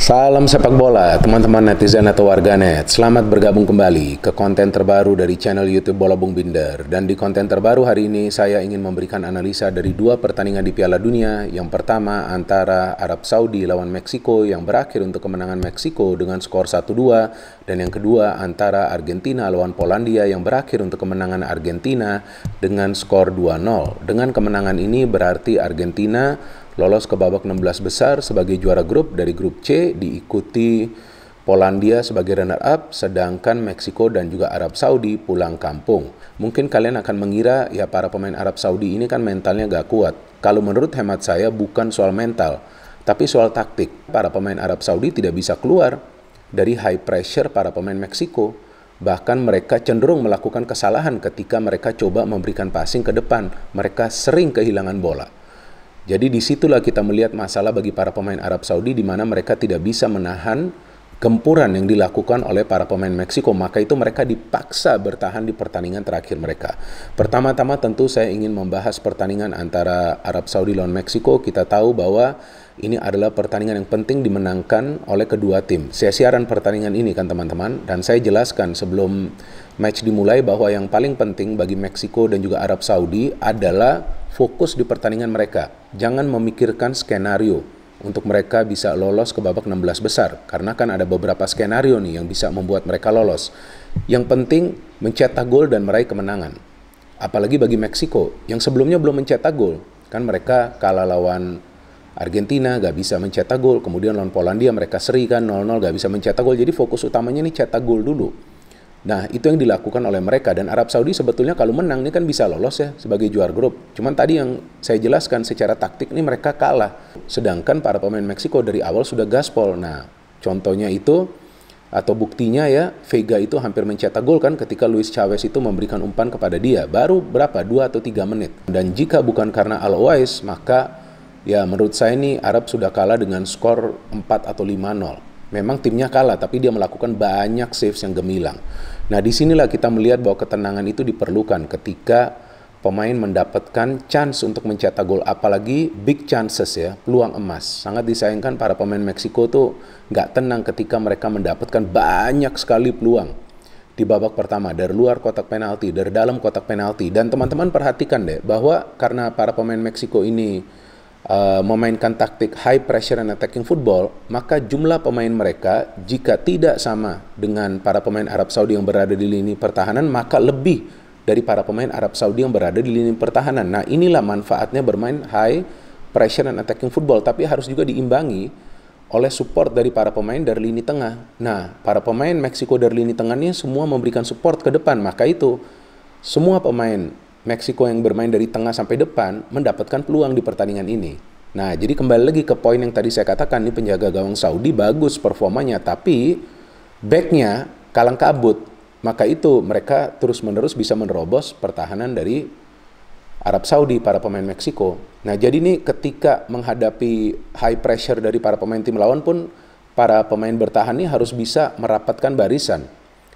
Salam sepak bola, teman-teman netizen atau warganet. Selamat bergabung kembali ke konten terbaru dari channel YouTube Bola Bung Binder. Dan di konten terbaru hari ini saya ingin memberikan analisa dari dua pertandingan di Piala Dunia. Yang pertama antara Arab Saudi lawan Meksiko yang berakhir untuk kemenangan Meksiko dengan skor 1-2. Dan yang kedua antara Argentina lawan Polandia yang berakhir untuk kemenangan Argentina dengan skor 2-0. Dengan kemenangan ini berarti Argentina lolos ke babak 16 besar sebagai juara grup dari grup C, diikuti Polandia sebagai runner-up, sedangkan Meksiko dan juga Arab Saudi pulang kampung. Mungkin kalian akan mengira ya para pemain Arab Saudi ini kan mentalnya gak kuat. Kalau menurut hemat saya bukan soal mental, tapi soal taktik. Para pemain Arab Saudi tidak bisa keluar dari high pressure para pemain Meksiko. Bahkan mereka cenderung melakukan kesalahan ketika mereka coba memberikan passing ke depan. Mereka sering kehilangan bola. Jadi disitulah kita melihat masalah bagi para pemain Arab Saudi di mana mereka tidak bisa menahan gempuran yang dilakukan oleh para pemain Meksiko. Maka itu mereka dipaksa bertahan di pertandingan terakhir mereka. Pertama-tama tentu saya ingin membahas pertandingan antara Arab Saudi lawan Meksiko. Kita tahu bahwa ini adalah pertandingan yang penting dimenangkan oleh kedua tim. Saya siaran pertandingan ini kan teman-teman. Dan saya jelaskan sebelum match dimulai bahwa yang paling penting bagi Meksiko dan juga Arab Saudi adalah fokus di pertandingan mereka. Jangan memikirkan skenario untuk mereka bisa lolos ke babak 16 besar. Karena kan ada beberapa skenario nih yang bisa membuat mereka lolos. Yang penting mencetak gol dan meraih kemenangan. Apalagi bagi Meksiko yang sebelumnya belum mencetak gol. Kan mereka kalah lawan Argentina gak bisa mencetak gol. Kemudian lawan Polandia mereka seri kan 0-0 gak bisa mencetak gol. Jadi fokus utamanya nih cetak gol dulu. Nah, itu yang dilakukan oleh mereka. Dan Arab Saudi sebetulnya kalau menang ini kan bisa lolos ya sebagai juara grup. Cuman tadi yang saya jelaskan secara taktik ini mereka kalah. Sedangkan para pemain Meksiko dari awal sudah gaspol. Nah, contohnya itu atau buktinya ya, Vega itu hampir mencetak gol kan ketika Luis Chavez itu memberikan umpan kepada dia. Baru berapa? 2 atau 3 menit. Dan jika bukan karena Al-Owais, maka ya menurut saya ini Arab sudah kalah dengan skor 4 atau 5-0. Memang timnya kalah, tapi dia melakukan banyak saves yang gemilang. Nah, disinilah kita melihat bahwa ketenangan itu diperlukan ketika pemain mendapatkan chance untuk mencetak gol. Apalagi big chances ya, peluang emas. Sangat disayangkan para pemain Meksiko tuh nggak tenang ketika mereka mendapatkan banyak sekali peluang di babak pertama. Dari luar kotak penalti, dari dalam kotak penalti. Dan teman-teman perhatikan deh, bahwa karena para pemain Meksiko ini memainkan taktik high pressure and attacking football, maka jumlah pemain mereka jika tidak sama dengan para pemain Arab Saudi yang berada di lini pertahanan, maka lebih dari para pemain Arab Saudi yang berada di lini pertahanan. Nah, inilah manfaatnya bermain high pressure and attacking football, tapi harus juga diimbangi oleh support dari para pemain dari lini tengah. Nah, para pemain Meksiko dari lini tengahnya semua memberikan support ke depan, maka itu semua pemain Meksiko yang bermain dari tengah sampai depan mendapatkan peluang di pertandingan ini. Nah, jadi kembali lagi ke poin yang tadi saya katakan, nih penjaga gawang Saudi bagus performanya, tapi backnya kalang kabut. Maka itu mereka terus-menerus bisa menerobos pertahanan dari Arab Saudi, para pemain Meksiko. Nah, jadi nih ketika menghadapi high pressure dari para pemain tim lawan pun, para pemain bertahan nih harus bisa merapatkan barisan.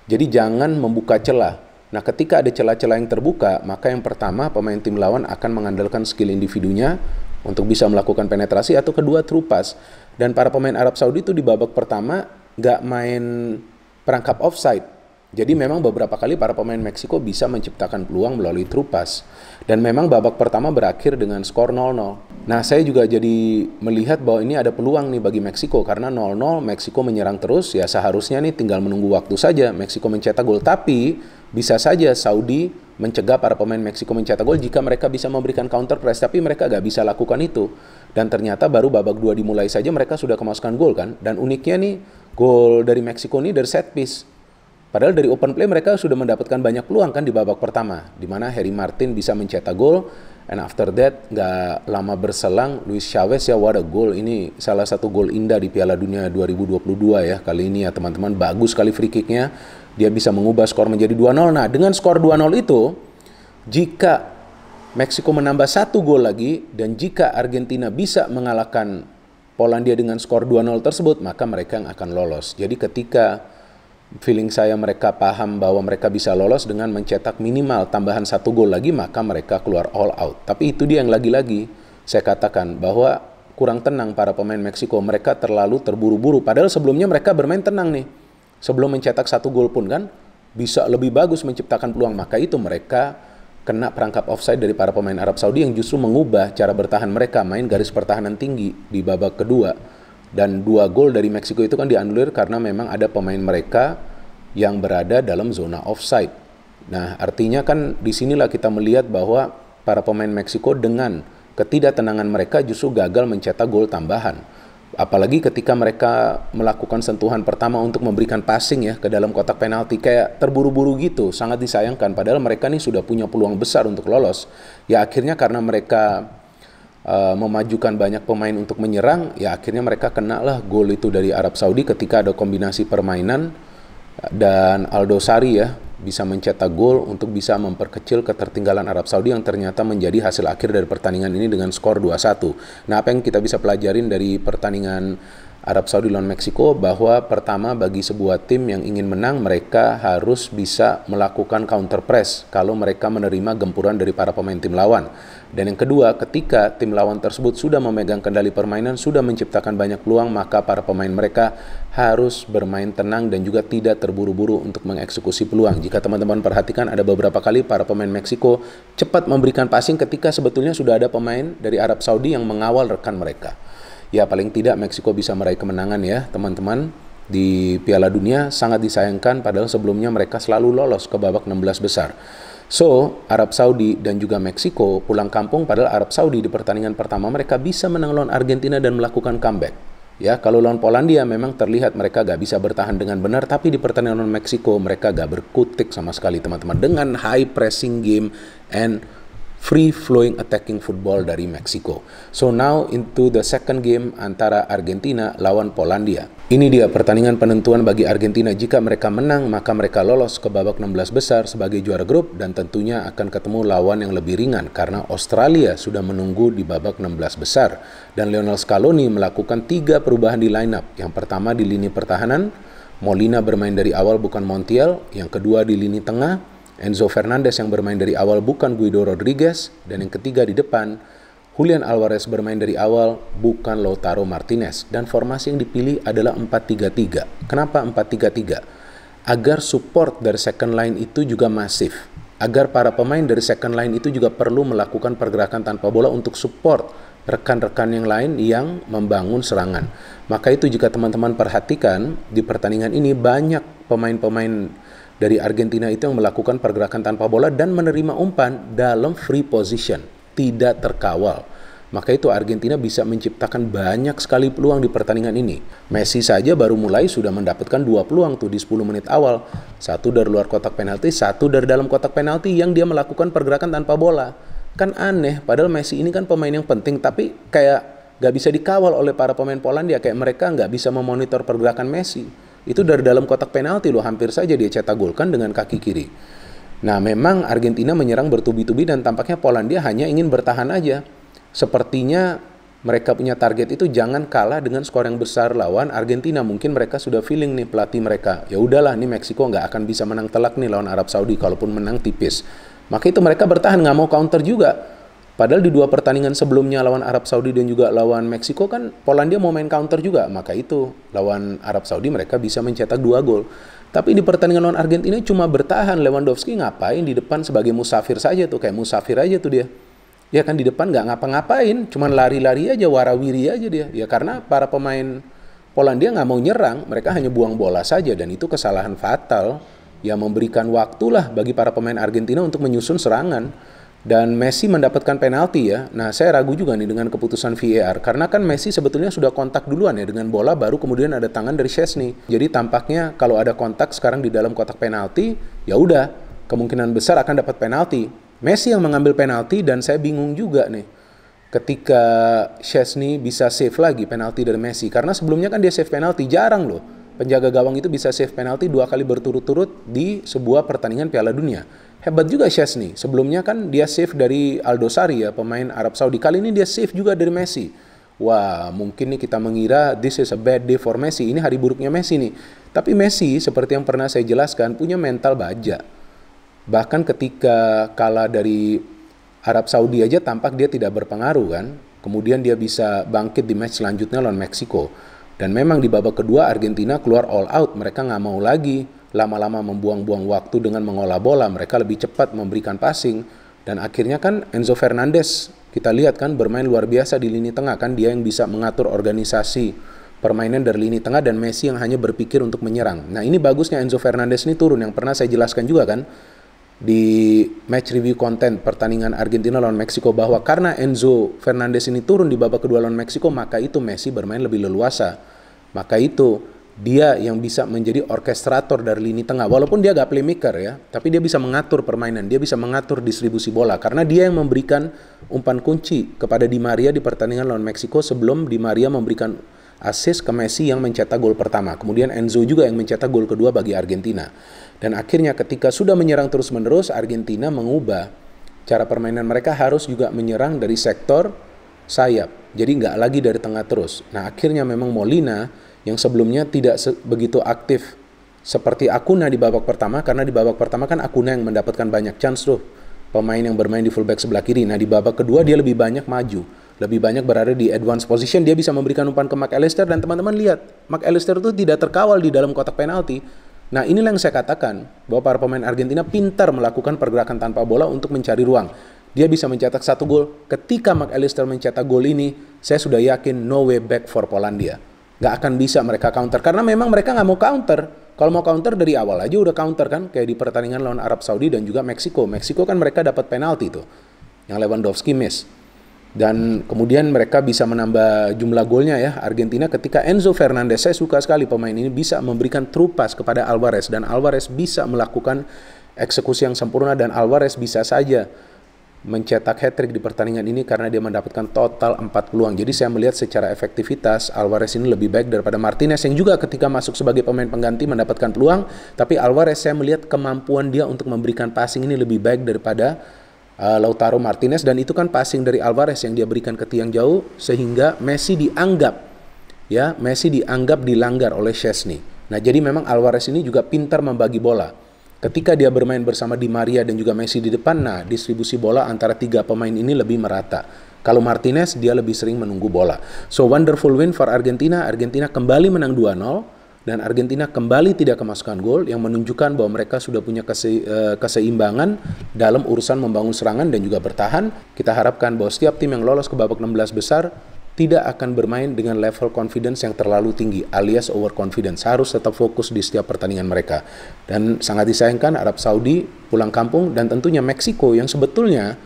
Jadi jangan membuka celah. Nah, ketika ada celah-celah yang terbuka, maka yang pertama pemain tim lawan akan mengandalkan skill individunya untuk bisa melakukan penetrasi, atau kedua true pass. Dan para pemain Arab Saudi itu di babak pertama nggak main perangkap offside. Jadi memang beberapa kali para pemain Meksiko bisa menciptakan peluang melalui true pass. Dan memang babak pertama berakhir dengan skor 0-0. Nah, saya juga jadi melihat bahwa ini ada peluang nih bagi Meksiko. Karena 0-0 Meksiko menyerang terus, ya seharusnya nih tinggal menunggu waktu saja Meksiko mencetak gol. Tapi bisa saja Saudi mencegah para pemain Meksiko mencetak gol jika mereka bisa memberikan counter press. Tapi mereka gak bisa lakukan itu. Dan ternyata baru babak 2 dimulai saja mereka sudah kemasukan gol kan. Dan uniknya nih, gol dari Meksiko ini dari set piece. Padahal dari open play mereka sudah mendapatkan banyak peluang kan di babak pertama, di mana Harry Martin bisa mencetak gol, and after that nggak lama berselang Luis Chavez ya, what a goal. Ini salah satu gol indah di Piala Dunia 2022 ya kali ini ya teman-teman. Bagus sekali free kicknya, dia bisa mengubah skor menjadi 2-0. Nah, dengan skor 2-0 itu, jika Meksiko menambah 1 gol lagi, dan jika Argentina bisa mengalahkan Polandia dengan skor 2-0 tersebut, maka mereka yang akan lolos. Jadi ketika feeling saya mereka paham bahwa mereka bisa lolos dengan mencetak minimal tambahan 1 gol lagi, maka mereka keluar all out. Tapi itu dia yang lagi-lagi saya katakan bahwa kurang tenang para pemain Meksiko. Mereka terlalu terburu-buru. Padahal sebelumnya mereka bermain tenang nih. Sebelum mencetak 1 gol pun kan bisa lebih bagus menciptakan peluang. Maka itu mereka kena perangkap offside dari para pemain Arab Saudi yang justru mengubah cara bertahan mereka, main garis pertahanan tinggi di babak kedua. Dan 2 gol dari Meksiko itu kan dianulir karena memang ada pemain mereka yang berada dalam zona offside. Nah, artinya kan disinilah kita melihat bahwa para pemain Meksiko dengan ketidaktenangan mereka justru gagal mencetak gol tambahan. Apalagi ketika mereka melakukan sentuhan pertama untuk memberikan passing ya ke dalam kotak penalti, kayak terburu-buru gitu, sangat disayangkan. Padahal mereka nih sudah punya peluang besar untuk lolos. Ya akhirnya karena mereka memajukan banyak pemain untuk menyerang, ya akhirnya mereka kena lah gol itu dari Arab Saudi ketika ada kombinasi permainan dan Aldosari ya bisa mencetak gol untuk bisa memperkecil ketertinggalan Arab Saudi yang ternyata menjadi hasil akhir dari pertandingan ini dengan skor 2-1. Nah, apa yang kita bisa pelajarin dari pertandingan Arab Saudi lawan Meksiko, bahwa pertama bagi sebuah tim yang ingin menang, mereka harus bisa melakukan counter press kalau mereka menerima gempuran dari para pemain tim lawan. Dan yang kedua, ketika tim lawan tersebut sudah memegang kendali permainan, sudah menciptakan banyak peluang, maka para pemain mereka harus bermain tenang dan juga tidak terburu-buru untuk mengeksekusi peluang. Jika teman-teman perhatikan, ada beberapa kali para pemain Meksiko cepat memberikan passing ketika sebetulnya sudah ada pemain dari Arab Saudi yang mengawal rekan mereka. Ya paling tidak Meksiko bisa meraih kemenangan ya teman-teman di Piala Dunia. Sangat disayangkan padahal sebelumnya mereka selalu lolos ke babak 16 besar. So, Arab Saudi dan juga Meksiko pulang kampung, padahal Arab Saudi di pertandingan pertama mereka bisa menang lawan Argentina dan melakukan comeback. Ya, kalau lawan Polandia memang terlihat mereka gak bisa bertahan dengan benar, tapi di pertandingan lawan Meksiko mereka gak berkutik sama sekali teman-teman dengan high pressing game and free-flowing attacking football dari Meksiko. So now into the second game antara Argentina lawan Polandia. Ini dia pertandingan penentuan bagi Argentina. Jika mereka menang, maka mereka lolos ke babak 16 besar sebagai juara grup dan tentunya akan ketemu lawan yang lebih ringan karena Australia sudah menunggu di babak 16 besar. Dan Lionel Scaloni melakukan 3 perubahan di lineup. Yang pertama di lini pertahanan, Molina bermain dari awal bukan Montiel. Yang kedua di lini tengah, Enzo Fernandez yang bermain dari awal bukan Guido Rodriguez. Dan yang ketiga di depan, Julian Alvarez bermain dari awal bukan Lautaro Martinez. Dan formasi yang dipilih adalah 4-3-3. Kenapa 4-3-3? Agar support dari second line itu juga masif. Agar para pemain dari second line itu juga perlu melakukan pergerakan tanpa bola untuk support rekan-rekan yang lain yang membangun serangan. Maka itu jika teman-teman perhatikan di pertandingan ini banyak pemain-pemain dari Argentina itu yang melakukan pergerakan tanpa bola dan menerima umpan dalam free position, tidak terkawal. Maka itu Argentina bisa menciptakan banyak sekali peluang di pertandingan ini. Messi saja baru mulai sudah mendapatkan 2 peluang tuh di 10 menit awal. 1 dari luar kotak penalti, 1 dari dalam kotak penalti yang dia melakukan pergerakan tanpa bola. Kan aneh, padahal Messi ini kan pemain yang penting, tapi kayak gak bisa dikawal oleh para pemain Polandia. Kayak mereka gak bisa memonitor pergerakan Messi. Itu dari dalam kotak penalti loh, hampir saja dia cetak gol kan dengan kaki kiri. Nah memang Argentina menyerang bertubi-tubi dan tampaknya Polandia hanya ingin bertahan aja. Sepertinya mereka punya target itu jangan kalah dengan skor yang besar lawan Argentina. Mungkin mereka sudah feeling nih pelatih mereka, ya udahlah nih Meksiko nggak akan bisa menang telak nih lawan Arab Saudi, kalaupun menang tipis. Maka itu mereka bertahan, nggak mau counter juga. Padahal di 2 pertandingan sebelumnya lawan Arab Saudi dan juga lawan Meksiko kan Polandia mau main counter juga. Maka itu lawan Arab Saudi mereka bisa mencetak 2 gol. Tapi di pertandingan lawan Argentina cuma bertahan. Lewandowski ngapain di depan sebagai musafir saja tuh. Kayak musafir aja tuh dia. Ya kan di depan nggak ngapa-ngapain. Cuman lari-lari aja, warawiri aja dia. Ya karena para pemain Polandia nggak mau nyerang. Mereka hanya buang bola saja. Dan itu kesalahan fatal. Ya memberikan waktulah bagi para pemain Argentina untuk menyusun serangan. Dan Messi mendapatkan penalti ya. Nah saya ragu juga nih dengan keputusan VAR. Karena kan Messi sebetulnya sudah kontak duluan ya dengan bola, baru kemudian ada tangan dari Szczęsny. Jadi tampaknya kalau ada kontak sekarang di dalam kotak penalti, ya udah kemungkinan besar akan dapat penalti. Messi yang mengambil penalti dan saya bingung juga nih. Ketika Szczęsny bisa save lagi penalti dari Messi. Karena sebelumnya kan dia save penalti, jarang loh. Penjaga gawang itu bisa save penalti 2 kali berturut-turut di sebuah pertandingan Piala Dunia. Hebat juga Szczęsny. Sebelumnya kan dia save dari Aldosari ya, pemain Arab Saudi. Kali ini dia save juga dari Messi. Wah, mungkin nih kita mengira this is a bad day for Messi. Ini hari buruknya Messi nih. Tapi Messi seperti yang pernah saya jelaskan punya mental baja. Bahkan ketika kalah dari Arab Saudi aja tampak dia tidak berpengaruh kan. Kemudian dia bisa bangkit di match selanjutnya lawan Meksiko. Dan memang di babak kedua Argentina keluar all out. Mereka nggak mau lagi lama-lama membuang-buang waktu dengan mengolah bola. Mereka lebih cepat memberikan passing. Dan akhirnya kan Enzo Fernandez kita lihat kan bermain luar biasa di lini tengah kan. Dia yang bisa mengatur organisasi permainan dari lini tengah dan Messi yang hanya berpikir untuk menyerang. Nah ini bagusnya Enzo Fernandez ini turun. Yang pernah saya jelaskan juga kan di match review konten pertandingan Argentina lawan Meksiko bahwa karena Enzo Fernandez ini turun di babak kedua lawan Meksiko, maka itu Messi bermain lebih leluasa. Maka itu dia yang bisa menjadi orkestrator dari lini tengah. Walaupun dia gak playmaker ya, tapi dia bisa mengatur permainan, dia bisa mengatur distribusi bola karena dia yang memberikan umpan kunci kepada Di Maria di pertandingan lawan Meksiko sebelum Di Maria memberikan assist ke Messi yang mencetak gol pertama. Kemudian Enzo juga yang mencetak gol kedua bagi Argentina. Dan akhirnya ketika sudah menyerang terus-menerus, Argentina mengubah cara permainan mereka harus juga menyerang dari sektor sayap. Jadi nggak lagi dari tengah terus. Nah akhirnya memang Molina yang sebelumnya tidak begitu aktif seperti Acuna di babak pertama. Karena di babak pertama kan Acuna yang mendapatkan banyak chance tuh. Pemain yang bermain di fullback sebelah kiri. Nah di babak kedua dia lebih banyak maju. Lebih banyak berada di advance position. Dia bisa memberikan umpan ke McAllister. Dan teman-teman lihat, McAllister itu tidak terkawal di dalam kotak penalti. Nah inilah yang saya katakan bahwa para pemain Argentina pintar melakukan pergerakan tanpa bola untuk mencari ruang. Dia bisa mencetak 1 gol. Ketika McAllister mencetak gol ini, saya sudah yakin no way back for Polandia. Gak akan bisa mereka counter. Karena memang mereka gak mau counter. Kalau mau counter dari awal aja udah counter kan. Kayak di pertandingan lawan Arab Saudi dan juga Meksiko. Meksiko kan mereka dapat penalti tuh. Yang Lewandowski miss. Dan kemudian mereka bisa menambah jumlah golnya ya Argentina ketika Enzo Fernandez, saya suka sekali pemain ini bisa memberikan true pass kepada Alvarez dan Alvarez bisa melakukan eksekusi yang sempurna dan Alvarez bisa saja mencetak hat-trick di pertandingan ini karena dia mendapatkan total 4 peluang. Jadi saya melihat secara efektivitas Alvarez ini lebih baik daripada Martinez yang juga ketika masuk sebagai pemain pengganti mendapatkan peluang, tapi Alvarez saya melihat kemampuan dia untuk memberikan passing ini lebih baik daripada Lautaro Martinez, dan itu kan passing dari Alvarez yang dia berikan ke tiang jauh sehingga Messi dianggap dilanggar oleh Szczęsny. Nah, jadi memang Alvarez ini juga pintar membagi bola. Ketika dia bermain bersama Di Maria dan juga Messi di depan, nah distribusi bola antara 3 pemain ini lebih merata. Kalau Martinez dia lebih sering menunggu bola. So wonderful win for Argentina. Argentina kembali menang 2-0. Dan Argentina kembali tidak kemasukan gol yang menunjukkan bahwa mereka sudah punya keseimbangan dalam urusan membangun serangan dan juga bertahan. Kita harapkan bahwa setiap tim yang lolos ke babak 16 besar tidak akan bermain dengan level confidence yang terlalu tinggi alias overconfidence. Harus tetap fokus di setiap pertandingan mereka. Dan sangat disayangkan Arab Saudi pulang kampung dan tentunya Meksiko yang sebetulnya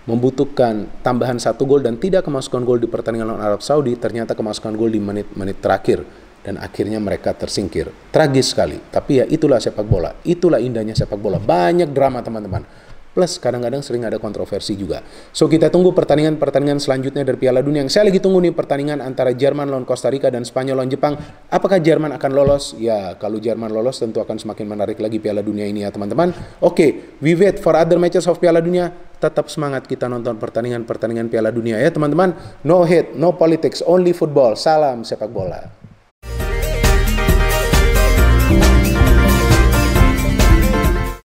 membutuhkan tambahan 1 gol dan tidak kemasukan gol di pertandingan lawan Arab Saudi ternyata kemasukan gol di menit-menit terakhir. Dan akhirnya mereka tersingkir. Tragis sekali. Tapi ya itulah sepak bola. Itulah indahnya sepak bola. Banyak drama teman-teman. Plus kadang-kadang sering ada kontroversi juga. So kita tunggu pertandingan-pertandingan selanjutnya dari Piala Dunia. Yang saya lagi tunggu nih pertandingan antara Jerman lawan Costa Rica dan Spanyol lawan Jepang. Apakah Jerman akan lolos? Ya kalau Jerman lolos tentu akan semakin menarik lagi Piala Dunia ini ya teman-teman. Oke, we wait for other matches of Piala Dunia. Tetap semangat kita nonton pertandingan-pertandingan Piala Dunia ya teman-teman. No hate, no politics, only football. Salam sepak bola.